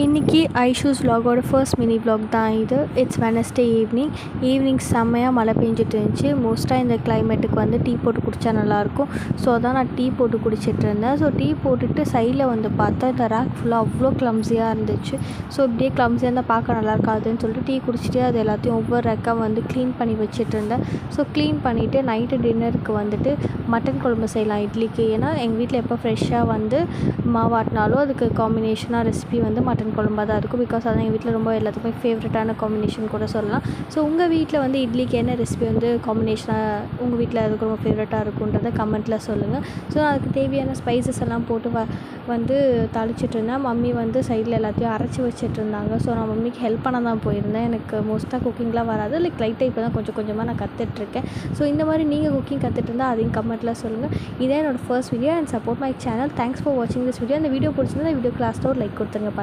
இன்றைக்கி Aishu's vlogோட first mini vlog தான் இது. இட்ஸ் வெனஸ்டே ஈவினிங் செம்மையாக மழை பெஞ்சிட்டு இருந்துச்சு. மோஸ்ட்டாக இந்த கிளைமேட்டுக்கு வந்து டீ போட்டு குடித்தா நல்லாயிருக்கும். ஸோ அதான் நான் டீ போட்டு குடிச்சிட்டு இருந்தேன். ஸோ டீ போட்டுட்டு சைடில் வந்து பார்த்தா இந்த ரேக் ஃபுல்லாக அவ்வளோ கிளம்ஸியாக இருந்துச்சு. ஸோ இப்படியே கிளம்ஸியாக இருந்தால் பார்க்க நல்லா இருக்காதுன்னு சொல்லிட்டு டீ குடிச்சிட்டு அது எல்லாத்தையும் ஒவ்வொரு ரேக்காக வந்து க்ளீன் பண்ணி வச்சுட்டு இருந்தேன். ஸோ க்ளீன் பண்ணிவிட்டு நைட்டு டின்னருக்கு வந்துட்டு மட்டன் குழம்பு செய்யலாம் இட்லிக்கு. ஏன்னா எங்கள் வீட்டில் எப்போ ஃப்ரெஷ்ஷாக வந்து மாவாட்டினாலும் அதுக்கு காம்பினேஷனாக ரெசிபி வந்து மட்டன் குழம்பாக தான் இருக்கும். பிகாஸ் அதான் எங்கள் வீட்டில் ரொம்ப எல்லாத்துக்குமே ஃபேவரட்டான காம்பினேஷன் கூட சொல்லலாம். ஸோ உங்கள் வீட்டில் வந்து இட்லிக்கு என்ன ரெசிபி வந்து காம்பினேஷனாக உங்கள் வீட்டில் அதுக்கு ரொம்ப ஃபேவரட்டாக இருக்குன்றதை கமெண்ட்டில் சொல்லுங்கள். ஸோ அதுக்கு தேவையான ஸ்பைசஸ் எல்லாம் போட்டு வந்து தாளிச்சிட்டு இருந்தேன். மம்மி வந்து சைடில் எல்லாத்தையும் அரைச்சி வச்சுட்டு இருந்தாங்க. ஸோ நான் மம்மிக்கு ஹெல்ப் பண்ண தான் போயிருந்தேன். எனக்கு மோஸ்ட்டாக குக்கிங்லாம் வராது. லைட்டாக இப்போ தான் கொஞ்சம் கொஞ்சமாக நான் கற்றுட்ருக்கேன். ஸோ இந்த மாதிரி நீங்கள் குக்கிங் கற்றுட்டு இருந்தால் அதையும் கமெண்ட்டில் சொல்லுங்கள். இதே என்னோடய first video and support my channel. Thanks for வாட்சிங் திஸ் வீடியோ. அந்த வீடியோ பிடிச்சிருந்தா வீடியோ கிளாஸில் ஒரு லைக் கொடுத்துருங்க.